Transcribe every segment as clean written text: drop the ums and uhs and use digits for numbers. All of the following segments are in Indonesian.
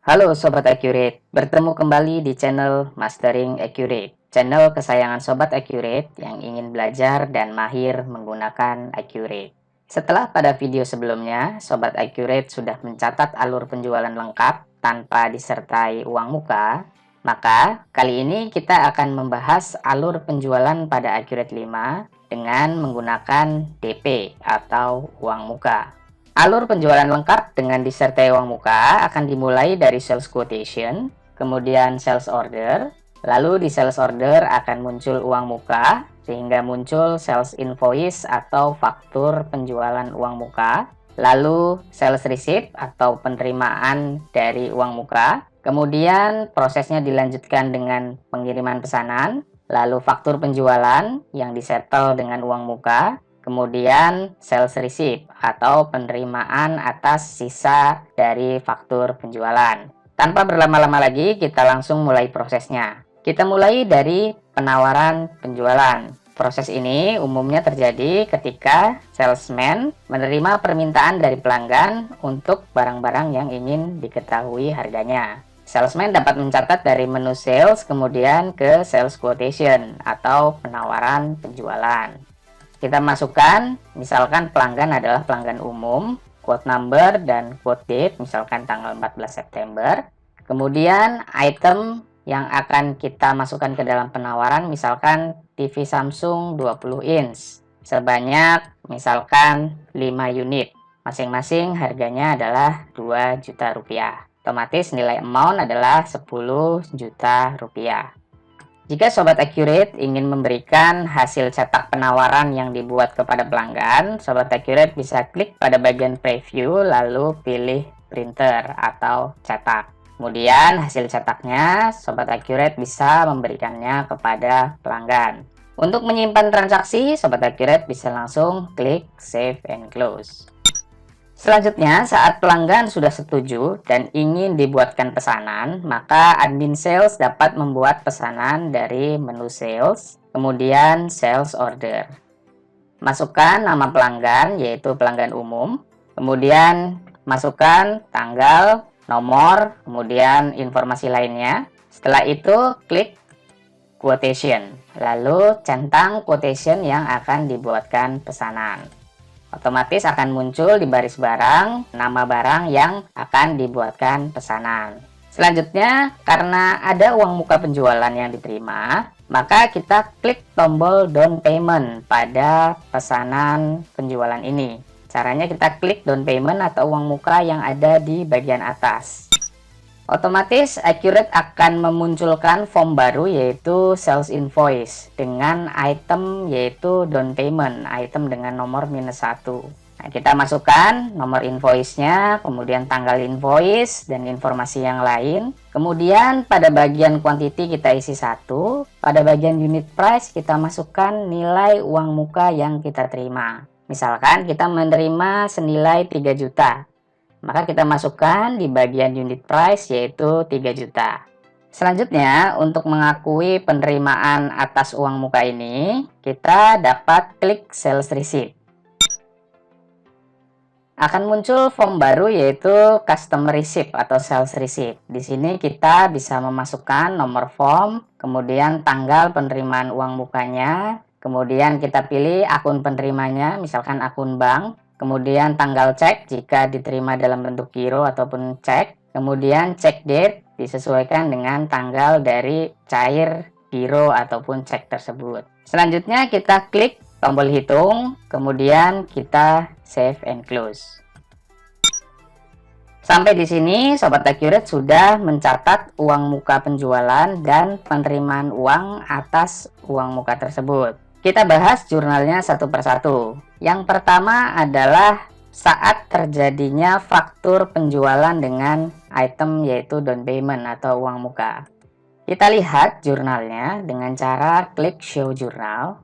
Halo Sobat Accurate, bertemu kembali di channel Mastering Accurate, channel kesayangan Sobat Accurate yang ingin belajar dan mahir menggunakan Accurate. Setelah pada video sebelumnya, Sobat Accurate sudah mencatat alur penjualan lengkap tanpa disertai uang muka, maka kali ini kita akan membahas alur penjualan pada Accurate 5 dengan menggunakan DP atau uang muka. Alur penjualan lengkap dengan disertai uang muka akan dimulai dari sales quotation, kemudian sales order, lalu di sales order akan muncul uang muka, sehingga muncul sales invoice atau faktur penjualan uang muka, lalu sales receipt atau penerimaan dari uang muka, kemudian prosesnya dilanjutkan dengan pengiriman pesanan, lalu faktur penjualan yang disettle dengan uang muka, kemudian sales receipt atau penerimaan atas sisa dari faktur penjualan. Tanpa berlama-lama lagi, kita langsung mulai prosesnya. Kita mulai dari penawaran penjualan. Proses ini umumnya terjadi ketika salesman menerima permintaan dari pelanggan untuk barang-barang yang ingin diketahui harganya. Salesman dapat mencatat dari menu sales kemudian ke sales quotation atau penawaran penjualan. Kita masukkan, misalkan pelanggan adalah pelanggan umum, quote number dan quote date, misalkan tanggal 14 September. Kemudian item yang akan kita masukkan ke dalam penawaran, misalkan TV Samsung 20 inch, sebanyak misalkan 5 unit. Masing-masing harganya adalah 2 juta rupiah. Otomatis nilai amount adalah 10 juta rupiah. Jika Sobat Accurate ingin memberikan hasil cetak penawaran yang dibuat kepada pelanggan, Sobat Accurate bisa klik pada bagian preview lalu pilih printer atau cetak. Kemudian hasil cetaknya Sobat Accurate bisa memberikannya kepada pelanggan. Untuk menyimpan transaksi, Sobat Accurate bisa langsung klik Save and Close. Selanjutnya, saat pelanggan sudah setuju dan ingin dibuatkan pesanan, maka admin sales dapat membuat pesanan dari menu sales, kemudian sales order. Masukkan nama pelanggan, yaitu pelanggan umum, kemudian masukkan tanggal, nomor, kemudian informasi lainnya. Setelah itu, klik quotation, lalu centang quotation yang akan dibuatkan pesanan. Otomatis akan muncul di baris barang nama barang yang akan dibuatkan pesanan. Selanjutnya, karena ada uang muka penjualan yang diterima, maka kita klik tombol down payment pada pesanan penjualan ini. Caranya kita klik down payment atau uang muka yang ada di bagian atas. Otomatis Accurate akan memunculkan form baru yaitu sales invoice dengan item yaitu down payment, item dengan nomor -1. Nah, kita masukkan nomor invoice-nya, kemudian tanggal invoice dan informasi yang lain. Kemudian pada bagian quantity kita isi 1, pada bagian unit price kita masukkan nilai uang muka yang kita terima. Misalkan kita menerima senilai 3 juta. Maka kita masukkan di bagian unit price yaitu 3 juta. Selanjutnya, untuk mengakui penerimaan atas uang muka ini, kita dapat klik sales receipt. Akan muncul form baru yaitu customer receipt atau sales receipt. Di sini kita bisa memasukkan nomor form, kemudian tanggal penerimaan uang mukanya, kemudian kita pilih akun penerimanya, misalkan akun bank. Kemudian tanggal cek jika diterima dalam bentuk giro ataupun cek. Kemudian cek date disesuaikan dengan tanggal dari cair giro ataupun cek tersebut. Selanjutnya kita klik tombol hitung, kemudian kita save and close. Sampai di sini Sobat Accurate sudah mencatat uang muka penjualan dan penerimaan uang atas uang muka tersebut. Kita bahas jurnalnya satu persatu. Yang pertama adalah saat terjadinya faktur penjualan dengan item yaitu down payment atau uang muka. Kita lihat jurnalnya dengan cara klik show jurnal.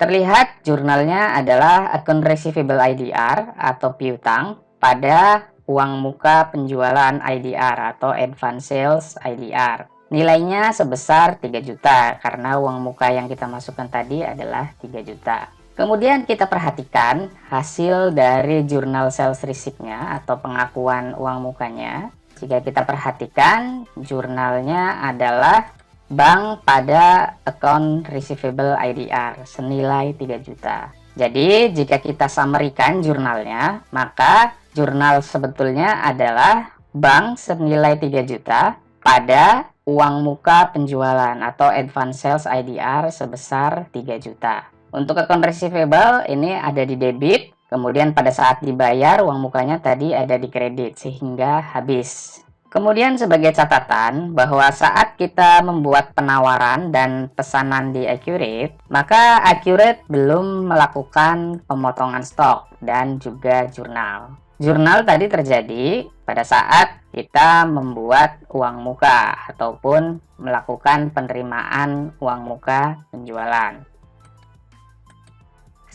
Terlihat jurnalnya adalah account receivable IDR atau piutang pada uang muka penjualan IDR atau advance sales IDR. Nilainya sebesar 3 juta karena uang muka yang kita masukkan tadi adalah 3 juta. Kemudian kita perhatikan hasil dari jurnal sales receipt-nya atau pengakuan uang mukanya. Jika kita perhatikan, jurnalnya adalah bank pada account receivable IDR senilai 3 juta. Jadi, jika kita summary-kan jurnalnya, maka jurnal sebetulnya adalah bank senilai 3 juta pada uang muka penjualan atau advance sales IDR sebesar 3 juta. Untuk account receivable ini ada di debit, kemudian pada saat dibayar uang mukanya tadi ada di kredit sehingga habis. Kemudian sebagai catatan bahwa saat kita membuat penawaran dan pesanan di Accurate, maka Accurate belum melakukan pemotongan stok dan juga jurnal. Jurnal tadi terjadi pada saat kita membuat uang muka ataupun melakukan penerimaan uang muka penjualan.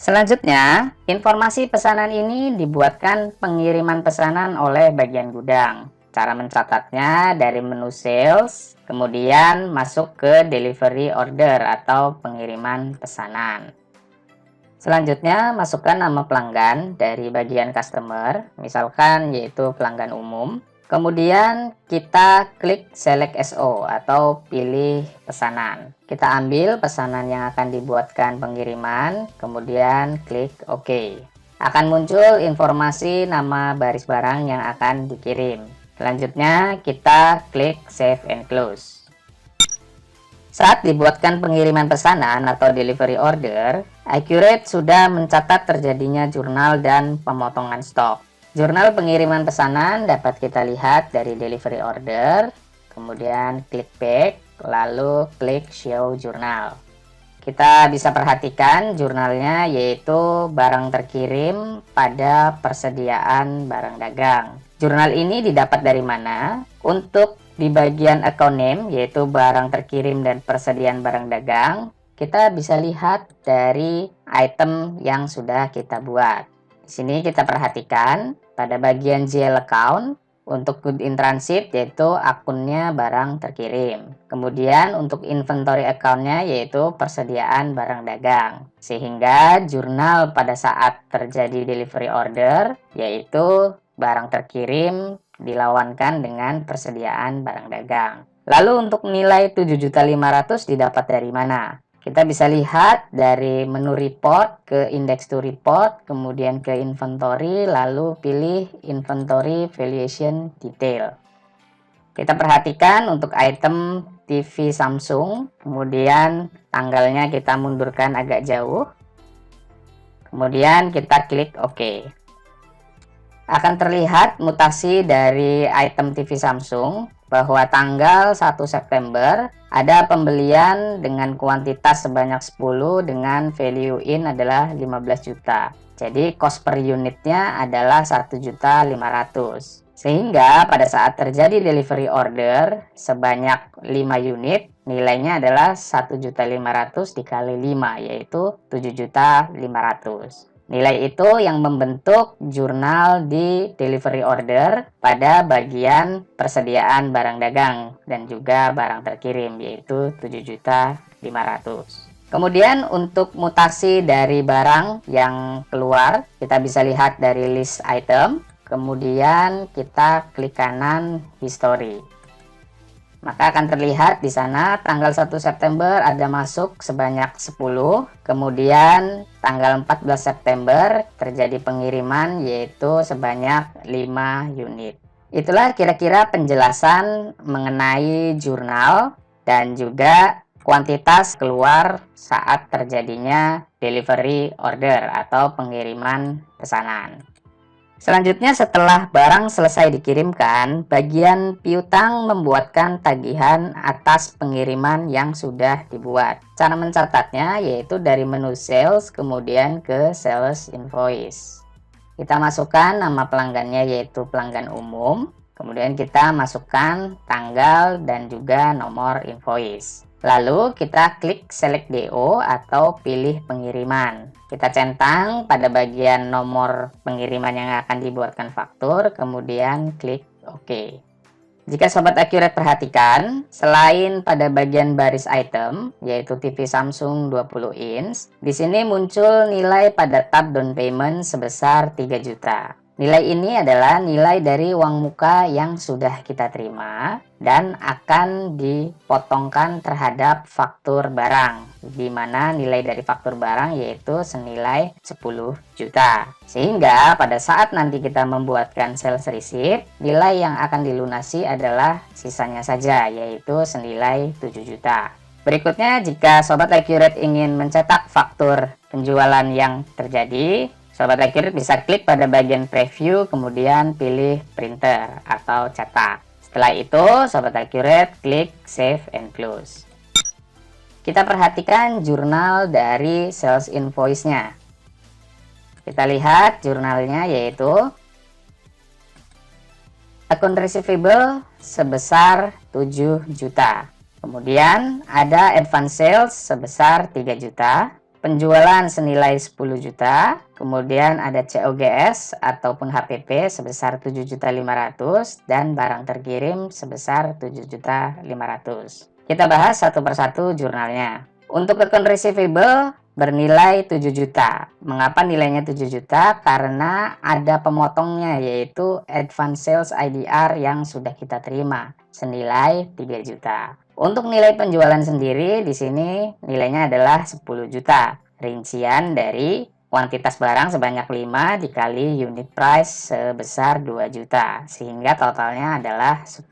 Selanjutnya, informasi pesanan ini dibuatkan pengiriman pesanan oleh bagian gudang. Cara mencatatnya dari menu sales, kemudian masuk ke delivery order atau pengiriman pesanan. Selanjutnya, masukkan nama pelanggan dari bagian customer, misalkan yaitu pelanggan umum. Kemudian kita klik select SO atau pilih pesanan. Kita ambil pesanan yang akan dibuatkan pengiriman, kemudian klik OK. Akan muncul informasi nama baris barang yang akan dikirim. Selanjutnya kita klik save and close. Saat dibuatkan pengiriman pesanan atau delivery order, Accurate sudah mencatat terjadinya jurnal dan pemotongan stok. Jurnal pengiriman pesanan dapat kita lihat dari delivery order, kemudian klik back, lalu klik show jurnal. Kita bisa perhatikan jurnalnya yaitu barang terkirim pada persediaan barang dagang. Jurnal ini didapat dari mana? Untuk di bagian account name yaitu barang terkirim dan persediaan barang dagang, kita bisa lihat dari item yang sudah kita buat. Di sini kita perhatikan pada bagian GL account untuk good in transit yaitu akunnya barang terkirim. Kemudian untuk inventory accountnya yaitu persediaan barang dagang. Sehingga jurnal pada saat terjadi delivery order yaitu barang terkirim dilawankan dengan persediaan barang dagang. Lalu untuk nilai 7.500.000 didapat dari mana? Kita bisa lihat dari menu report ke index to report, kemudian ke inventory, lalu pilih inventory valuation detail. Kita perhatikan untuk item TV Samsung, kemudian tanggalnya kita mundurkan agak jauh. Kemudian kita klik OK. Akan terlihat mutasi dari item TV Samsung bahwa tanggal 1 September ada pembelian dengan kuantitas sebanyak 10 dengan value in adalah 15 juta. Jadi cost per unitnya adalah 1.500.000. Sehingga pada saat terjadi delivery order sebanyak 5 unit, nilainya adalah 1.500.000 dikali 5 yaitu 7.500.000. Nilai itu yang membentuk jurnal di delivery order pada bagian persediaan barang dagang dan juga barang terkirim yaitu 7.500.000. Kemudian untuk mutasi dari barang yang keluar kita bisa lihat dari list item, kemudian kita klik kanan history. Maka akan terlihat di sana tanggal 1 September ada masuk sebanyak 10, kemudian tanggal 14 September terjadi pengiriman yaitu sebanyak 5 unit. Itulah kira-kira penjelasan mengenai jurnal dan juga kuantitas keluar saat terjadinya delivery order atau pengiriman pesanan. Selanjutnya setelah barang selesai dikirimkan, bagian piutang membuatkan tagihan atas pengiriman yang sudah dibuat. Cara mencatatnya yaitu dari menu sales kemudian ke sales invoice. Kita masukkan nama pelanggannya yaitu pelanggan umum, kemudian kita masukkan tanggal dan juga nomor invoice. Lalu kita klik select DO atau pilih pengiriman. Kita centang pada bagian nomor pengiriman yang akan dibuatkan faktur, kemudian klik OK. Jika Sobat Accurate perhatikan, selain pada bagian baris item, yaitu TV Samsung 20 inch, di sini muncul nilai pada tab down payment sebesar 3 juta. Nilai ini adalah nilai dari uang muka yang sudah kita terima dan akan dipotongkan terhadap faktur barang, di mana nilai dari faktur barang yaitu senilai 10 juta. Sehingga pada saat nanti kita membuatkan sales receipt, nilai yang akan dilunasi adalah sisanya saja, yaitu senilai 7 juta. Berikutnya, jika Sobat Accurate ingin mencetak faktur penjualan yang terjadi, Sobat Accurate bisa klik pada bagian preview, kemudian pilih printer atau cetak. Setelah itu, Sobat Accurate klik save and close. Kita perhatikan jurnal dari sales invoice-nya. Kita lihat jurnalnya yaitu account receivable sebesar 7 juta. Kemudian ada advance sales sebesar 3 juta. Penjualan senilai 10 juta, kemudian ada COGS ataupun HPP sebesar 7.500.000 dan barang terkirim sebesar 7.500.000. Kita bahas satu persatu jurnalnya. Untuk account receivable bernilai 7 juta. Mengapa nilainya 7 juta? Karena ada pemotongnya yaitu advance sales IDR yang sudah kita terima senilai 3 juta. Untuk nilai penjualan sendiri di sini nilainya adalah 10 juta. Rincian dari kuantitas barang sebanyak 5 dikali unit price sebesar 2 juta. Sehingga totalnya adalah 10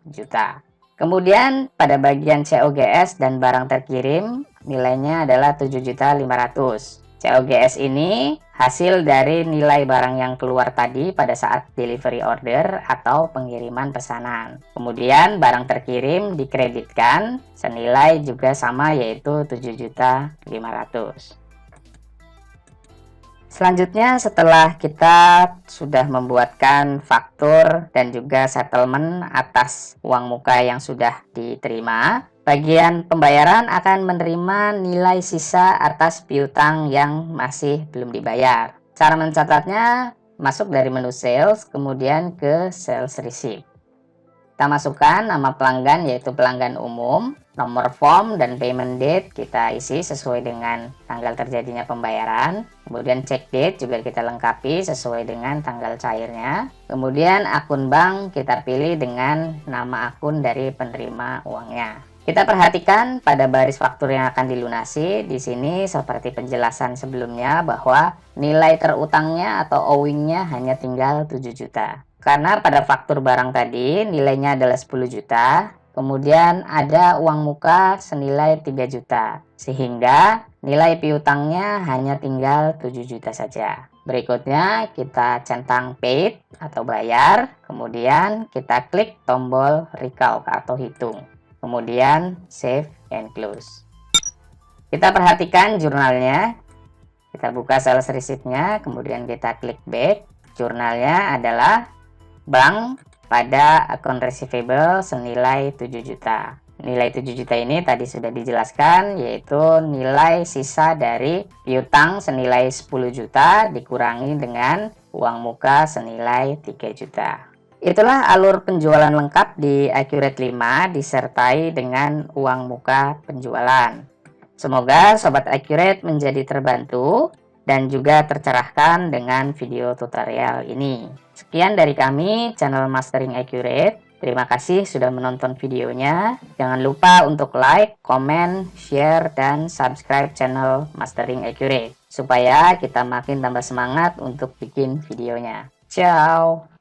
juta. Kemudian pada bagian COGS dan barang terkirim nilainya adalah 7.500.000. COGS ini hasil dari nilai barang yang keluar tadi pada saat delivery order atau pengiriman pesanan. Kemudian barang terkirim dikreditkan senilai juga sama yaitu 7.500.000. Selanjutnya setelah kita sudah membuatkan faktur dan juga settlement atas uang muka yang sudah diterima, bagian pembayaran akan menerima nilai sisa atas piutang yang masih belum dibayar. Cara mencatatnya masuk dari menu sales kemudian ke sales receipt. Kita masukkan nama pelanggan yaitu pelanggan umum, nomor form dan payment date kita isi sesuai dengan tanggal terjadinya pembayaran. Kemudian check date juga kita lengkapi sesuai dengan tanggal cairnya. Kemudian akun bank kita pilih dengan nama akun dari penerima uangnya. Kita perhatikan pada baris faktur yang akan dilunasi di sini seperti penjelasan sebelumnya bahwa nilai terutangnya atau owingnya hanya tinggal 7 juta. Karena pada faktur barang tadi nilainya adalah 10 juta, kemudian ada uang muka senilai 3 juta. Sehingga nilai piutangnya hanya tinggal 7 juta saja. Berikutnya kita centang paid atau bayar, kemudian kita klik tombol recalc atau hitung. Kemudian save and close. Kita perhatikan jurnalnya. Kita buka sales receipt-nya, kemudian kita klik back. Jurnalnya adalah bank pada akun receivable senilai 7 juta. Nilai 7 juta ini tadi sudah dijelaskan yaitu nilai sisa dari piutang senilai 10 juta dikurangi dengan uang muka senilai 3 juta. Itulah alur penjualan lengkap di Accurate 5 disertai dengan uang muka penjualan. Semoga Sobat Accurate menjadi terbantu dan juga tercerahkan dengan video tutorial ini. Sekian dari kami, channel Mastering Accurate. Terima kasih sudah menonton videonya. Jangan lupa untuk like, komen, share, dan subscribe channel Mastering Accurate supaya kita makin tambah semangat untuk bikin videonya. Ciao!